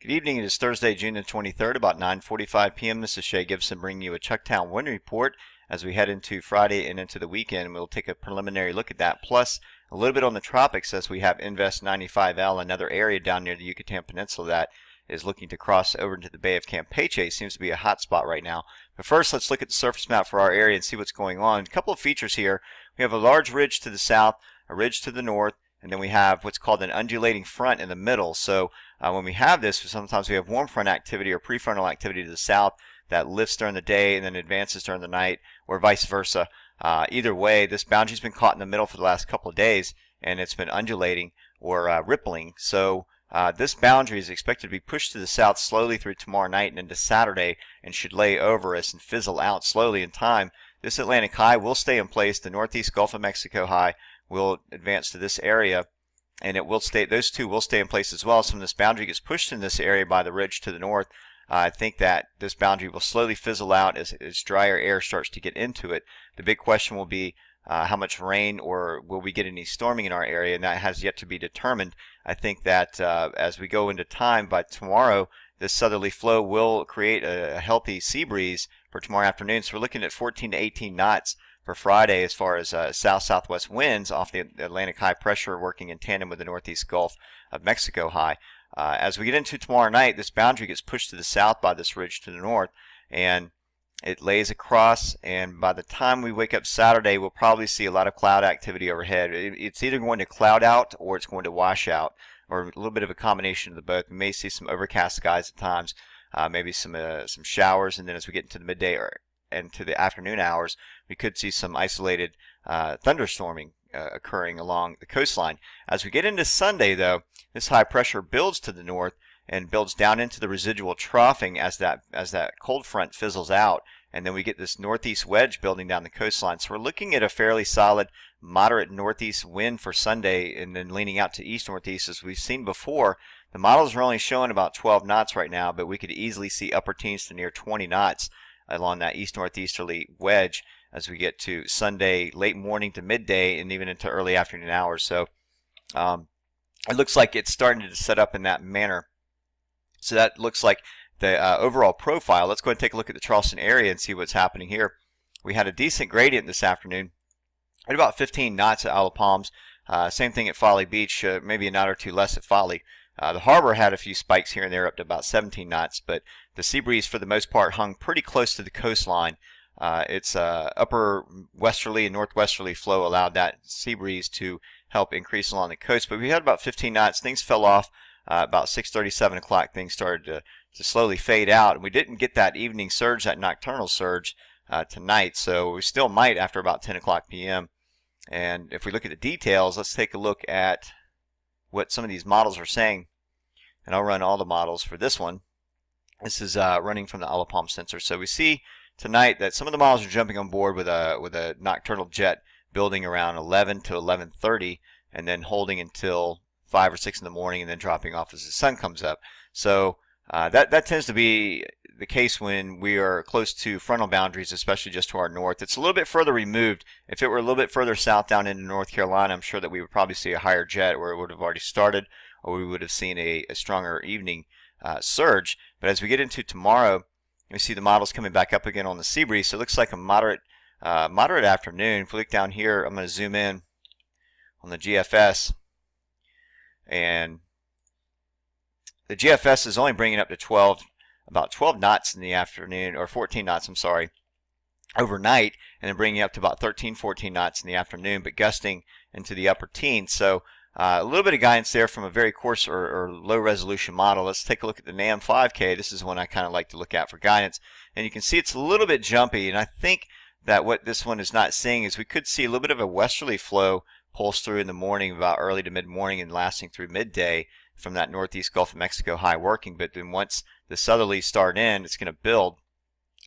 Good evening. It is Thursday, June the 23rd, about 9:45 p.m. This is Shay Gibson bringing you a Chucktown wind report as we head into Friday and into the weekend. We'll take a preliminary look at that, plus a little bit on the tropics as we have Invest 95L, another area down near the Yucatan Peninsula that is looking to cross over into the Bay of Campeche. Seems to be a hot spot right now. But first, let's look at the surface map for our area and see what's going on. A couple of features here. We have a large ridge to the south, a ridge to the north, and then we have what's called an undulating front in the middle. So when we have this, sometimes we have warm front activity or prefrontal activity to the south that lifts during the day and then advances during the night, or vice versa. Either way, this boundary's been caught in the middle for the last couple of days, and it's been undulating or rippling. So this boundary is expected to be pushed to the south slowly through tomorrow night and into Saturday, and should lay over us and fizzle out slowly in time. This Atlantic high will stay in place. The northeast Gulf of Mexico high will advance to this area, and it will stay. Those two will stay in place as well. So when this boundary gets pushed in this area by the ridge to the north, I think that this boundary will slowly fizzle out as drier air starts to get into it. The big question will be how much rain, or will we get any storming in our area, and that has yet to be determined. I think that as we go into time, by tomorrow, this southerly flow will create a healthy sea breeze for tomorrow afternoon. So we're looking at 14 to 18 knots for Friday as far as south-southwest winds off the Atlantic high pressure working in tandem with the northeast Gulf of Mexico high. As we get into tomorrow night, this boundary gets pushed to the south by this ridge to the north, and it lays across, and by the time we wake up Saturday, we'll probably see a lot of cloud activity overhead. It's either going to cloud out or it's going to wash out, or a little bit of a combination of the both. We may see some overcast skies at times, maybe some showers, and then as we get into the midday and to the afternoon hours, we could see some isolated thunderstorming occurring along the coastline. As we get into Sunday, though, this high pressure builds to the north and builds down into the residual troughing as that cold front fizzles out, and then we get this northeast wedge building down the coastline. So we're looking at a fairly solid moderate northeast wind for Sunday, and then leaning out to east northeast as we've seen before. The models are only showing about 12 knots right now, but we could easily see upper teens to near 20 knots along that east northeasterly wedge as we get to Sunday late morning to midday and even into early afternoon hours. So it looks like it's starting to set up in that manner. So that looks like the overall profile. Let's go ahead and take a look at the Charleston area and see what's happening here. We had a decent gradient this afternoon at about 15 knots at Isle of Palms. Same thing at Folly Beach, maybe a knot or two less at Folly. The harbor had a few spikes here and there up to about 17 knots, but the sea breeze for the most part hung pretty close to the coastline. Its upper westerly and northwesterly flow allowed that sea breeze to help increase along the coast, but we had about 15 knots. Things fell off about 6:30, 7 o'clock. Things started to slowly fade out, and we didn't get that evening surge, that nocturnal surge tonight, so we still might after about 10 o'clock p.m. And if we look at the details, let's take a look at what some of these models are saying, and I'll run all the models for this one. This is running from the Isle of Palm sensor. So we see tonight that some of the models are jumping on board with a nocturnal jet building around 11 to 11:30, and then holding until 5 or 6 in the morning, and then dropping off as the sun comes up. So that tends to be the case when we are close to frontal boundaries, especially just to our north. It's a little bit further removed. If it were a little bit further south down into North Carolina, I'm sure that we would probably see a higher jet, or it would have already started, or we would have seen a stronger evening surge. But as we get into tomorrow, we see the models coming back up again on the sea breeze. So it looks like a moderate afternoon. If we look down here, I'm going to zoom in on the GFS, and the GFS is only bringing up to about 12 knots in the afternoon, or 14 knots, I'm sorry, overnight, and then bringing up to about 13, 14 knots in the afternoon, but gusting into the upper teens. So a little bit of guidance there from a very coarse or low resolution model. Let's take a look at the NAM 5K. This is one I kind of like to look at for guidance, and you can see it's a little bit jumpy, and I think that what this one is not seeing is we could see a little bit of a westerly flow pulse through in the morning, about early to mid-morning, and lasting through midday from that northeast Gulf of Mexico high working. But then once the southerlies start in, it's going to build.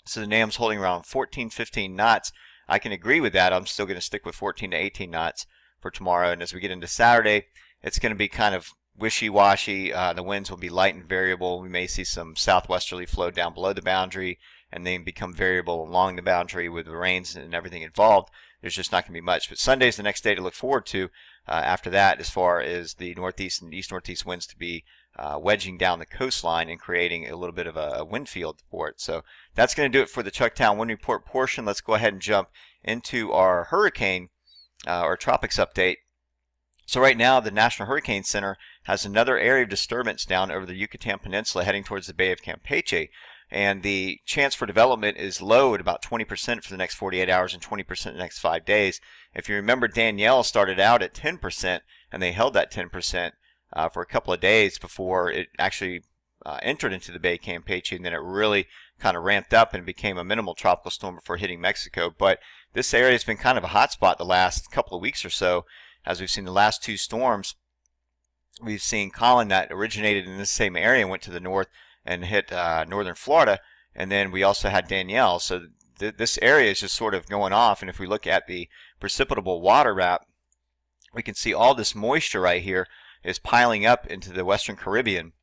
So the NAM's holding around 14, 15 knots. I can agree with that. I'm still going to stick with 14 to 18 knots for tomorrow. And as we get into Saturday, it's going to be kind of wishy-washy. The winds will be light and variable. We may see some southwesterly flow down below the boundary, and then become variable along the boundary with the rains and everything involved. There's just not going to be much. But Sunday's the next day to look forward to after that, as far as the northeast and east-northeast winds to be wedging down the coastline and creating a little bit of a wind field for it. So that's going to do it for the Chucktown Wind Report portion. Let's go ahead and jump into our hurricane or tropics update. So right now the National Hurricane Center has another area of disturbance down over the Yucatan Peninsula heading towards the Bay of Campeche. And the chance for development is low at about 20% for the next 48 hours and 20% the next 5 days. If you remember, Danielle started out at 10%, and they held that 10% for a couple of days before it actually entered into the Bay of Campeche, and then it really kind of ramped up and became a minimal tropical storm before hitting Mexico. But this area has been kind of a hot spot the last couple of weeks or so. As we've seen the last two storms, we've seen Colin that originated in this same area and went to the north and hit northern Florida, and then we also had Danielle. So this area is just sort of going off, and if we look at the precipitable water map, we can see all this moisture right here is piling up into the Western Caribbean.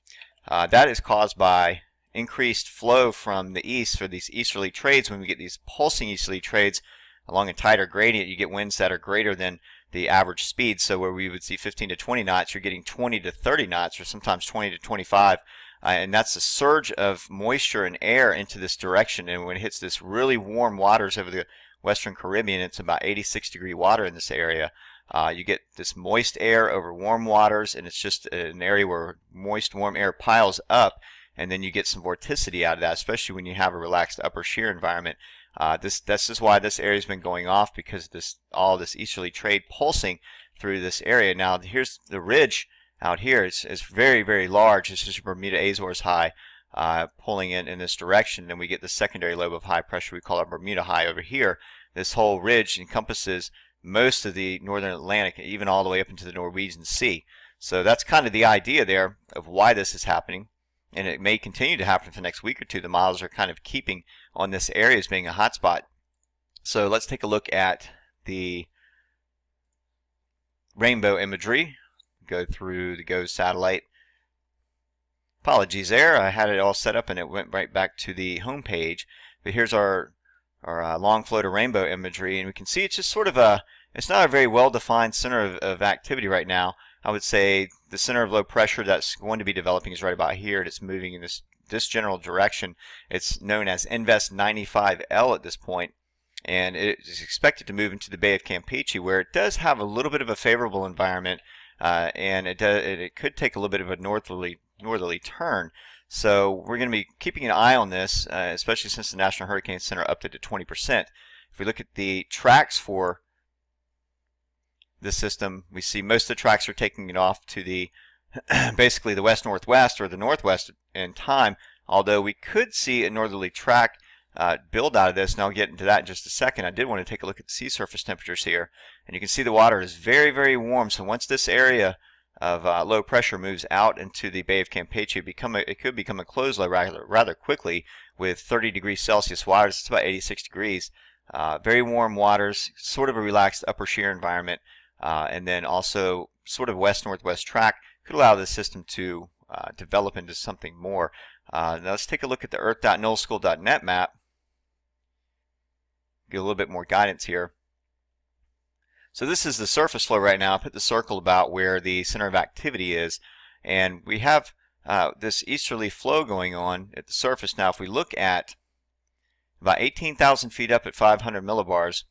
That is caused by increased flow from the east for these easterly trades. When we get these pulsing easterly trades along a tighter gradient, you get winds that are greater than the average speed. So where we would see 15 to 20 knots, you're getting 20 to 30 knots, or sometimes 20 to 25. And that's a surge of moisture and air into this direction. And when it hits this really warm waters over the Western Caribbean, it's about 86-degree water in this area. You get this moist air over warm waters, and it's just an area where moist, warm air piles up, and then you get some vorticity out of that, especially when you have a relaxed upper shear environment. This is why this area has been going off, because all this easterly trade pulsing through this area. Now here's the ridge out here. It's very, very large. This is Bermuda Azores high pulling in this direction, and we get the secondary lobe of high pressure. We call it Bermuda high over here. This whole ridge encompasses most of the northern Atlantic, even all the way up into the Norwegian Sea. So that's kind of the idea there of why this is happening, and it may continue to happen for the next week or two. The models are kind of keeping on this area as being a hot spot. So let's take a look at the rainbow imagery. Go through the GOES satellite. Apologies there, I had it all set up and it went right back to the home page. But here's our long floater rainbow imagery, and we can see it's just sort of it's not a very well defined center of activity right now. I would say the center of low pressure that's going to be developing is right about here, and it's moving in this general direction. It's known as Invest 95L at this point, and it is expected to move into the Bay of Campeche, where it does have a little bit of a favorable environment, and it could take a little bit of a northerly turn. So we're going to be keeping an eye on this, especially since the National Hurricane Center upped it to 20%. If we look at the tracks for this system, we see most of the tracks are taking it off to the basically the west-northwest or the northwest in time, although we could see a northerly track build out of this, and I'll get into that in just a second. I did want to take a look at the sea surface temperatures here, and you can see the water is very, very warm. So once this area of low pressure moves out into the Bay of Campeche, it could become a closed low rather quickly with 30 degrees Celsius waters. It's about 86 degrees. Very warm waters, sort of a relaxed upper shear environment, and then also sort of west-northwest track could allow the system to develop into something more. Now let's take a look at the earth.nolschool.net map. Get a little bit more guidance here. So this is the surface flow right now. I put the circle about where the center of activity is, and we have this easterly flow going on at the surface. Now if we look at about 18,000 feet up at 500 millibars,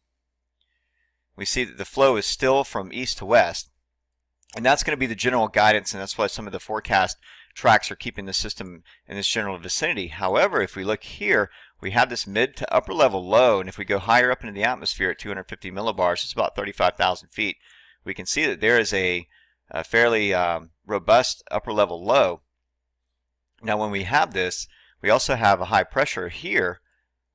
we see that the flow is still from east to west, and that's going to be the general guidance, and that's why some of the forecast tracks are keeping the system in this general vicinity. However, if we look here, we have this mid to upper level low, and if we go higher up into the atmosphere at 250 millibars, it's about 35,000 feet, we can see that there is a fairly robust upper level low. Now when we have this, we also have a high pressure here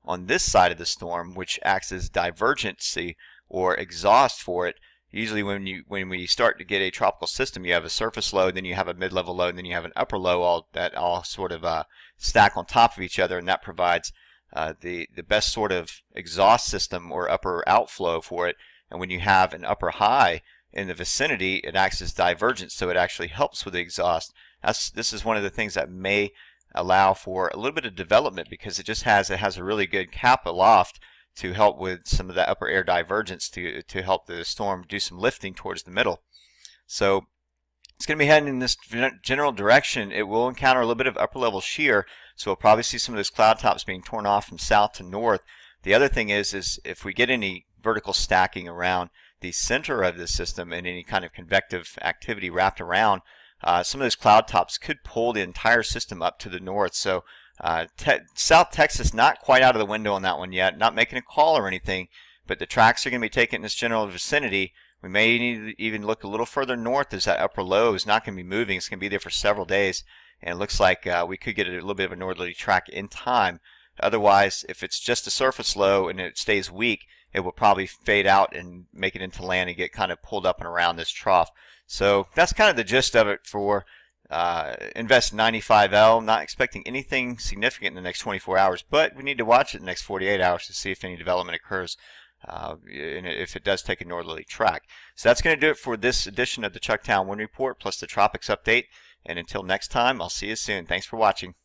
on this side of the storm, which acts as divergency or exhaust for it. Usually when we start to get a tropical system, you have a surface low, then you have a mid-level low, and then you have an upper low, that all sort of stack on top of each other, and that provides the best sort of exhaust system or upper outflow for it. And when you have an upper high in the vicinity, it acts as divergence, so it actually helps with the exhaust. This is one of the things that may allow for a little bit of development, because it has a really good cap aloft to help with some of the upper air divergence to help the storm do some lifting towards the middle. So It's going to be heading in this general direction. It will encounter a little bit of upper level shear, so we'll probably see some of those cloud tops being torn off from south to north. The other thing is if we get any vertical stacking around the center of the system and any kind of convective activity wrapped around, some of those cloud tops could pull the entire system up to the north. So South Texas not quite out of the window on that one yet, not making a call or anything, but the tracks are going to be taken in this general vicinity. We may need to even look a little further north as that upper low is not going to be moving. It's going to be there for several days, and it looks like we could get a little bit of a northerly track in time. Otherwise, if it's just a surface low and it stays weak, it will probably fade out and make it into land and get kind of pulled up and around this trough. So that's kind of the gist of it for Invest 95L. Not expecting anything significant in the next 24 hours, but we need to watch it in the next 48 hours to see if any development occurs. And if it does take a northerly track. So that's going to do it for this edition of the Chucktown Wind Report plus the Tropics update. And until next time, I'll see you soon. Thanks for watching.